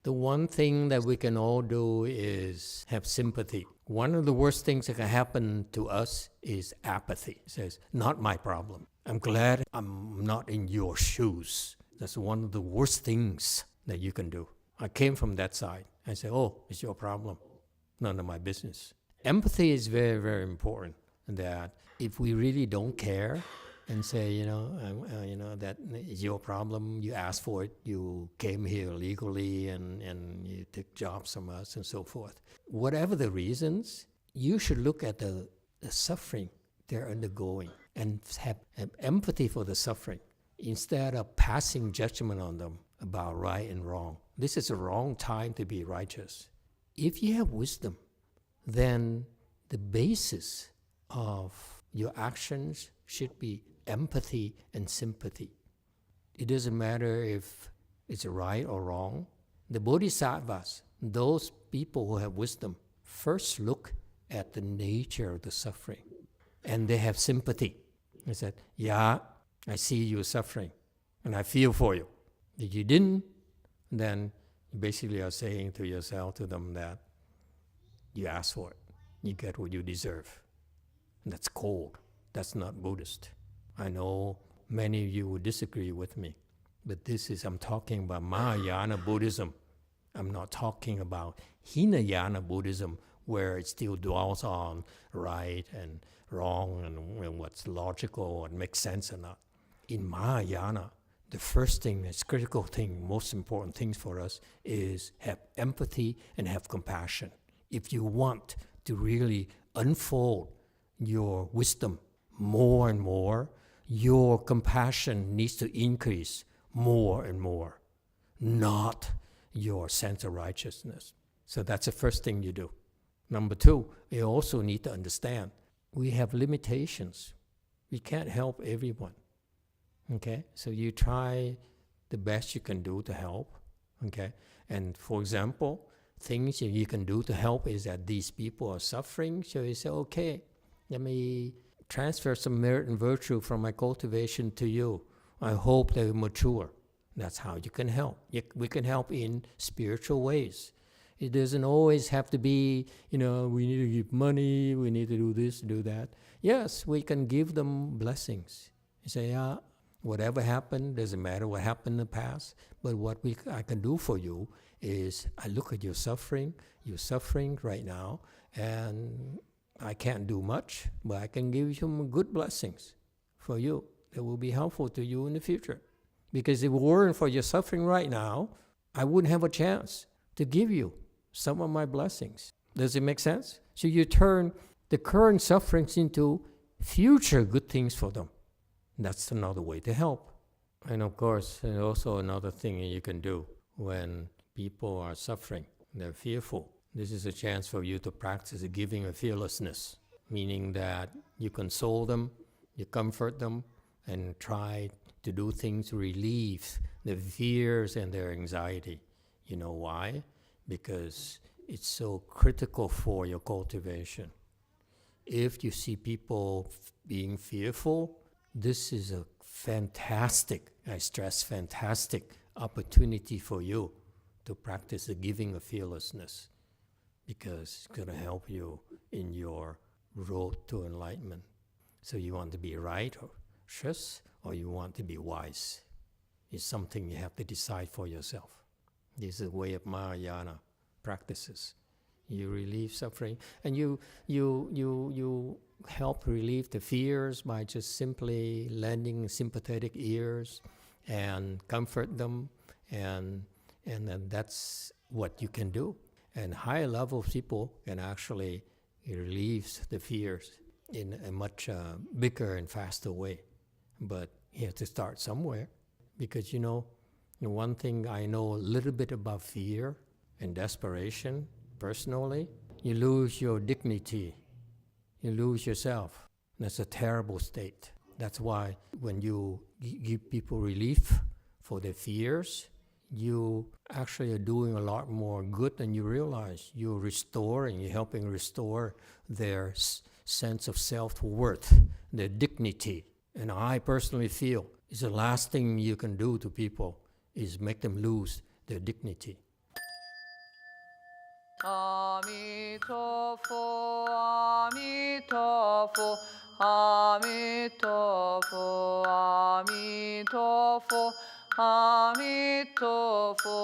The one thing that we can all do is have sympathy. One of the worst things that can happen to us is apathy. It says, not my problem. I'm glad I'm not in your shoes. That's one of the worst things that you can do. I came from that side. I say, oh, it's your problem. None of my business. Empathy is very, very important. That if we really don't care and say, that is your problem, you asked for it, you came here legally and you took jobs from us and so forth. Whatever the reasons, you should look at the suffering they're undergoing and have empathy for the suffering instead of passing judgment on them about right and wrong. This is a wrong time to be righteous. If you have wisdom, then the basis of your actions should be empathy and sympathy. It doesn't matter if it's right or wrong. The Bodhisattvas, those people who have wisdom, first look at the nature of the suffering. And they have sympathy. They said, yeah, I see you suffering, and I feel for you. If you didn't, then you basically are saying to yourself, to them, that you asked for it. You get what you deserve. And that's cold. That's not Buddhist. I know many of you would disagree with me, but I'm talking about Mahayana Buddhism. I'm not talking about Hinayana Buddhism, where it still dwells on right and wrong and what's logical and makes sense or not. In Mahayana, the first thing, the critical thing, most important things for us is have empathy and have compassion. If you want to really unfold your wisdom more and more, your compassion needs to increase more and more, not your sense of righteousness. So that's the first thing you do. Number two, you also need to understand we have limitations. We can't help everyone. Okay? So you try the best you can do to help. Okay? And for example, things you can do to help is that these people are suffering. So you say, okay, let me transfer some merit and virtue from my cultivation to you. I hope they mature. That's how you can help. We can help in spiritual ways. It doesn't always have to be, we need to give money, we need to do this, do that. Yes, we can give them blessings. You say, whatever happened, doesn't matter what happened in the past, but what I can do for you is I look at your suffering. You're suffering right now, and I can't do much, but I can give you some good blessings for you that will be helpful to you in the future. Because if it weren't for your suffering right now, I wouldn't have a chance to give you some of my blessings. Does it make sense? So you turn the current sufferings into future good things for them. That's another way to help. And of course, there's also another thing you can do when people are suffering. They're fearful. This is a chance for you to practice the giving of fearlessness, meaning that you console them, you comfort them, and try to do things to relieve their fears and their anxiety. You know why? Because it's so critical for your cultivation. If you see people being fearful, this is a fantastic, I stress fantastic, opportunity for you to practice the giving of fearlessness, because it's going to help you in your road to enlightenment. So you want to be righteous or you want to be wise? It's something you have to decide for yourself. This is a way of Mahayana practices. You relieve suffering, and you help relieve the fears by just simply lending sympathetic ears and comfort them, and then that's what you can do. And higher level people can actually relieve the fears in a much bigger and faster way. But you have to start somewhere, because the one thing I know a little bit about fear and desperation personally, you lose your dignity, you lose yourself. That's a terrible state. That's why when you give people relief for their fears, you actually are doing a lot more good than you realize. You're restoring, you're helping restore their sense of self-worth, their dignity. And I personally feel it's the last thing you can do to people is make them lose their dignity. Emituofo, Emituofo, Emituofo, Emituofo, Emituofo, Emituofo,